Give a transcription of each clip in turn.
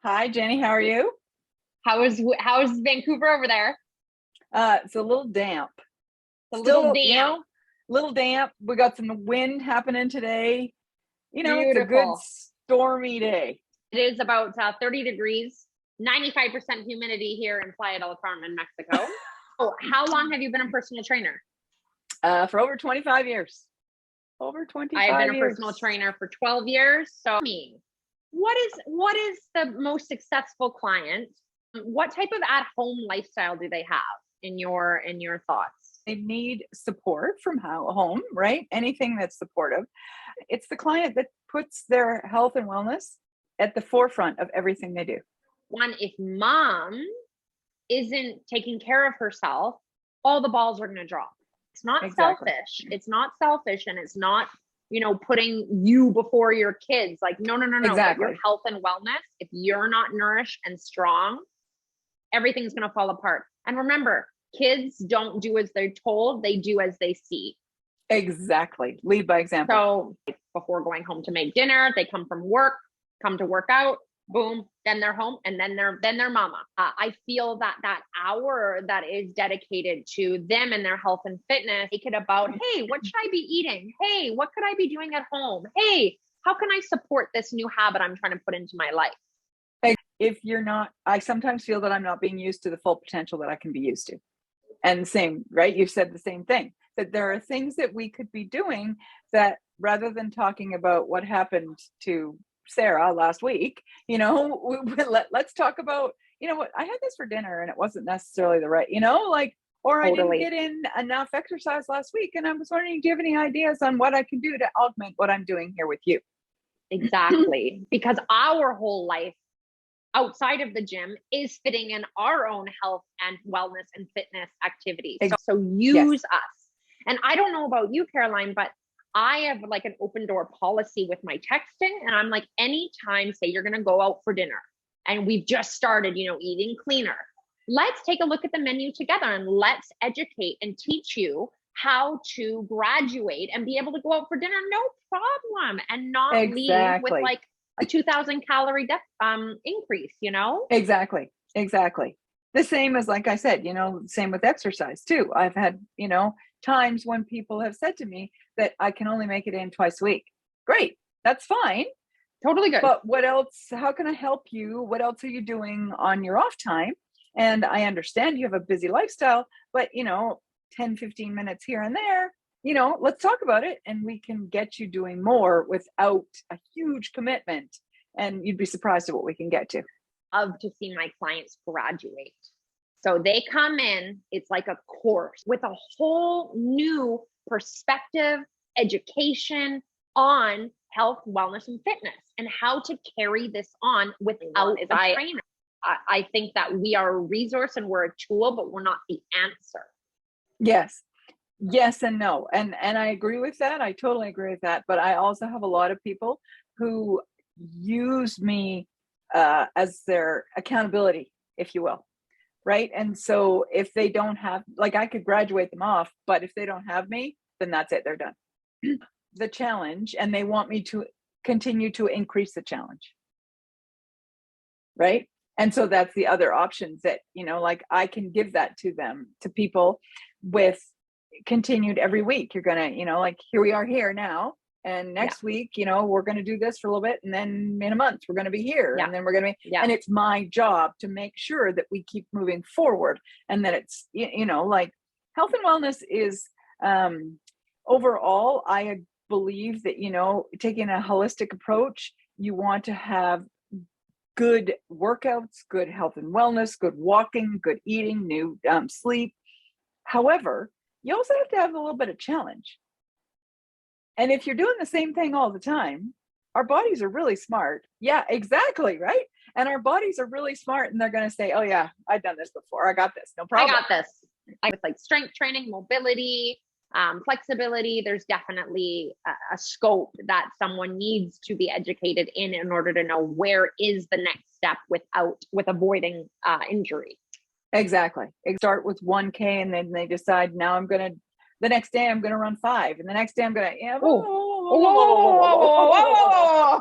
Hi, Jenny. How are you? How is Vancouver over there? It's a little damp. It's a little Still, damp. little damp. We got some wind happening today. It's a good Beautiful. stormy day. It is about 30 degrees, 95% humidity here in Playa del Carmen, Mexico. Oh, how long have you been a personal trainer? For over 25 years. Over I've been 25 a personal years. trainer for 12 years. So, what is the most successful client? What type of at-home lifestyle do they have in your thoughts? They need support from home, right? Anything that's supportive. It's the client that puts their health and wellness at the forefront of everything they do. One, if mom isn't taking care of herself, all the balls are going to drop. It's not Exactly. selfish. It's not selfish, and it's not, putting you before your kids. Like, no, no, no, no. But your Exactly. health and wellness, if you're not nourished and strong, everything's going to fall apart. And remember, kids don't do as they're told, they do as they see. Exactly. Lead by example. So before going home to make dinner, they come from work, come to work out, boom, then they're home, and then their mama. I feel that hour that is dedicated to them and their health and fitness, make it about, hey, what should I be eating? Hey, what could I be doing at home? Hey, how can I support this new habit I'm trying to put into my life? If you're not, I sometimes feel that I'm not being used to the full potential that I can be used to. And same, right? You've said the same thing, that there are things that we could be doing that rather than talking about what happened to Sarah last week, let's talk about, what I had this for dinner and it wasn't necessarily the right, or I didn't Totally. get in enough exercise last week. And I was wondering, do you have any ideas on what I can do to augment what I'm doing here with you? Exactly. Because our whole life outside of the gym is fitting in our own health and wellness and fitness activities. So Yes. use us. And I don't know about you, Caroline, but I have like an open door policy with my texting. And I'm like, anytime, say you're going to go out for dinner and we've just started, eating cleaner, let's take a look at the menu together and let's educate and teach you how to graduate and be able to go out for dinner, no problem, and not leave with Exactly. like a 2,000 calorie increase, Exactly. Exactly. The same as, like I said, same with exercise too. I've had, times when people have said to me that I can only make it in twice a week. Great. That's fine. Totally good. But what else? How can I help you? What else are you doing on your off time? And I understand you have a busy lifestyle, but 10, 15 minutes here and there, let's talk about it and we can get you doing more without a huge commitment. And you'd be surprised at what we can get to. Love to see my clients graduate. So they come in, it's like a course with a whole new perspective, education on health, wellness, and fitness, and how to carry this on without a trainer. I think that we are a resource and we're a tool, but we're not the answer. Yes. Yes and no. And I agree with that. I totally agree with that. But I also have a lot of people who use me as their accountability, if you will. Right. And so if they don't have, like, I could graduate them off, but if they don't have me, then that's it. They're done. The challenge, and they want me to continue to increase the challenge. Right. And so that's the other options that, like I can give that to them, to people with continued every week. You're going to, like here we are here now. And next week, we're going to do this for a little bit. And then in a month, we're going to be here. And then we're going to be, and it's my job to make sure that we keep moving forward. And that it's, like health and wellness is overall, I believe that, taking a holistic approach, you want to have good workouts, good health and wellness, good walking, good eating, new sleep. However, you also have to have a little bit of challenge. And if you're doing the same thing all the time, our bodies are really smart. Yeah, exactly. Right. And our bodies are really smart and they're going to say, oh yeah, I've done this before. I got this. No problem. I got this. With like strength training, mobility, flexibility, there's definitely a scope that someone needs to be educated in order to know where is the next step with avoiding injury. Exactly. Start with 1K and then they decide now the next day I'm going to run 5 and the next day I'm going to, whoa, whoa, whoa, whoa, whoa, whoa, whoa, whoa,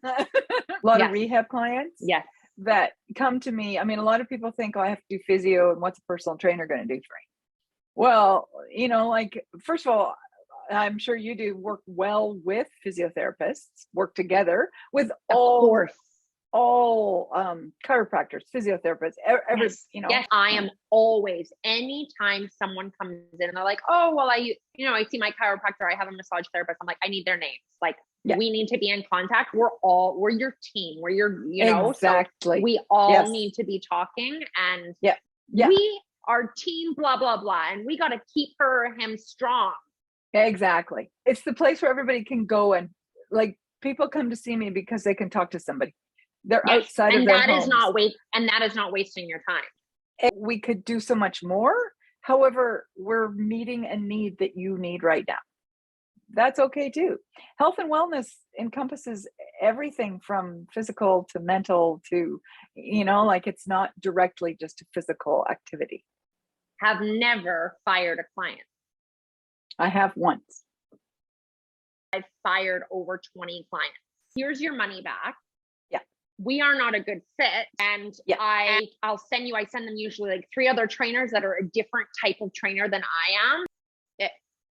whoa. A lot of Yes. rehab clients Yes. that come to me. I mean, a lot of people think, oh, I have to do physio, and what's a personal trainer going to do for me? Well, like, first of all, I'm sure you do work well with physiotherapists, work together with Of course. all chiropractors, physiotherapists, every, Yes. Yes. I am always, anytime someone comes in and they're like, oh, well, I see my chiropractor, I have a massage therapist. I'm like, I need their names. Like, Yeah. we need to be in contact. We're your team. We're your, exactly. so we all Yes. need to be talking, and Yeah. we are team blah, blah, blah. And we got to keep her or him strong. Exactly. It's the place where everybody can go, and like, people come to see me because they can talk to somebody. They're outside of their homes. And that is not wasting your time. We could do so much more. However, we're meeting a need that you need right now. That's okay too. Health and wellness encompasses everything from physical to mental to, like, it's not directly just a physical activity. Have never fired a client. I have once. I've fired over 20 clients. Here's your money back. Yeah. We are not a good fit. And yeah. I send them usually like 3 other trainers that are a different type of trainer than I am.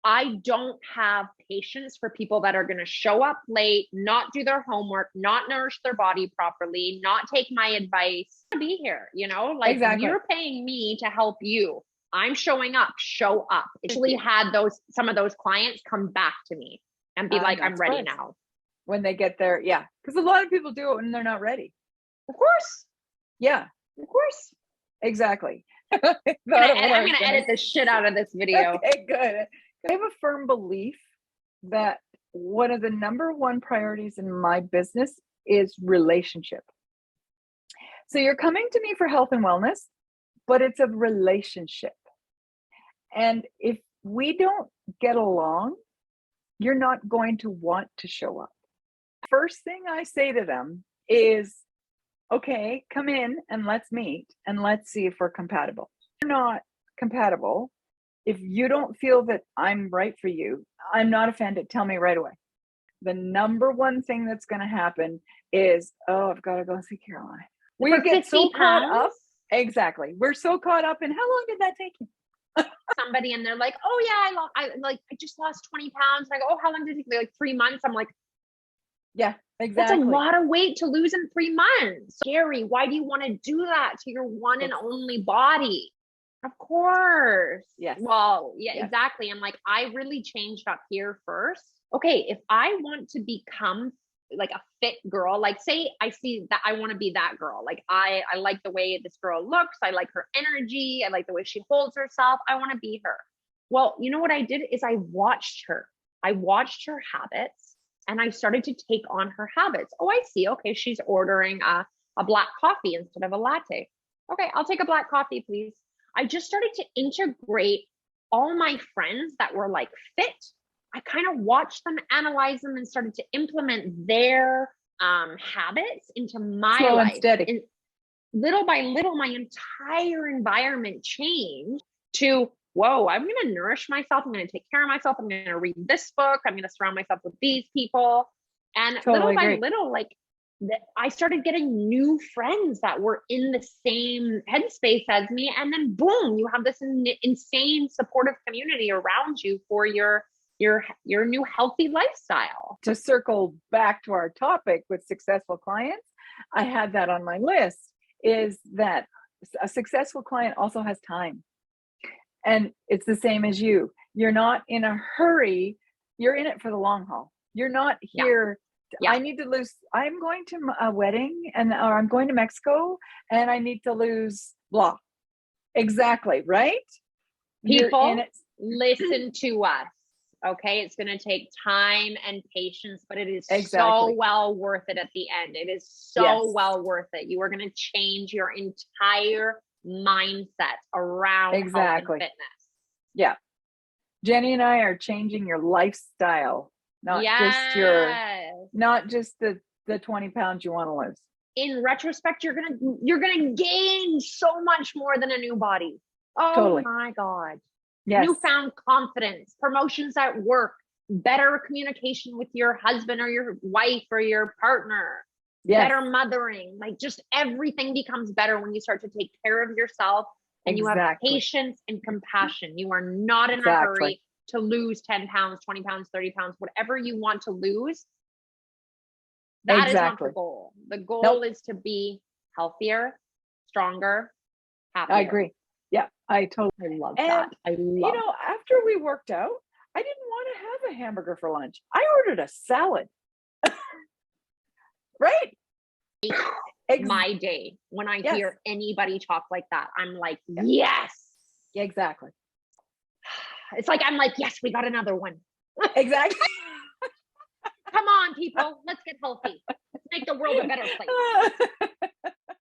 I don't have patience for people that are going to show up late, not do their homework, not nourish their body properly, not take my advice. Be here, like, exactly. You're paying me to help you. I'm showing up, show up. Actually had some of those clients come back to me and be like, I'm ready now. When they get there. Yeah. Because a lot of people do it when they're not ready. Of course. Yeah. Of course. Exactly. I'm going to edit the shit out of this video. Okay, good. I have a firm belief that one of the number one priorities in my business is relationship. So you're coming to me for health and wellness, but it's a relationship. And if we don't get along, you're not going to want to show up. First thing I say to them is, okay, come in and let's meet and let's see if we're compatible. If you're not compatible, if you don't feel that I'm right for you, I'm not offended. Tell me right away. The number one thing that's going to happen is, oh, I've got to go see Caroline. We get so caught up. Exactly. We're so caught up in how long did that take you? Somebody and they're like, oh yeah, I just lost 20 pounds. And I go, oh, how long did it take? Like 3 months. I'm like, yeah, exactly. That's a lot of weight to lose in 3 months. Scary. Why do you want to do that to your one and only body? Of course. Yes. Well, yeah, yes. Exactly. I'm like, I really changed up here first. Okay, if I want to become like a fit girl, like say I see that I want to be that girl. Like I like the way this girl looks. I like her energy. I like the way she holds herself. I want to be her. Well, you know what I did is I watched her. I watched her habits and I started to take on her habits. Oh, I see. Okay, she's ordering a black coffee instead of a latte. Okay, I'll take a black coffee, please. I just started to integrate all my friends that were like fit. I kind of watched them, analyze them, and started to implement their habits into my slow life. And steady. And little by little, my entire environment changed to, whoa, I'm going to nourish myself. I'm going to take care of myself. I'm going to read this book. I'm going to surround myself with these people. And little by little, like, I started getting new friends that were in the same headspace as me. And then boom, you have this insane supportive community around you for your new healthy lifestyle. To circle back to our topic with successful clients, I had that on my list, is that a successful client also has time. And it's the same as you. You're not in a hurry. You're in it for the long haul. You're not here. Yeah. I need to lose. I'm going to a wedding or I'm going to Mexico and I need to lose blah. Exactly. Right? People, listen to us. Okay. It's going to take time and patience, but it is so well worth it at the end. It is so well worth it. You are going to change your entire mindset around health and fitness. Yeah. Jenny and I are changing your lifestyle. Not just the 20 pounds you want to lose. In retrospect, you're gonna gain so much more than a new body. Oh my God. Yes. Newfound confidence, promotions at work, better communication with your husband or your wife or your partner, Yes, better mothering, like just everything becomes better when you start to take care of yourself and you have exactly. patience and compassion. You are not in a Exactly. hurry to lose 10 pounds, 20 pounds, 30 pounds, whatever you want to lose. That is not the Exactly. goal. The goal Nope. is to be healthier, stronger, happier. I agree. Yeah, I totally. I love And that. I love after we worked out, I didn't want to have a hamburger for lunch. I ordered a salad. Right? my day when I Yes. hear anybody talk like that. I'm like, yes. Exactly. It's like, I'm like, yes, we got another one. Exactly. Come on, people, let's get healthy. Let's make the world a better place.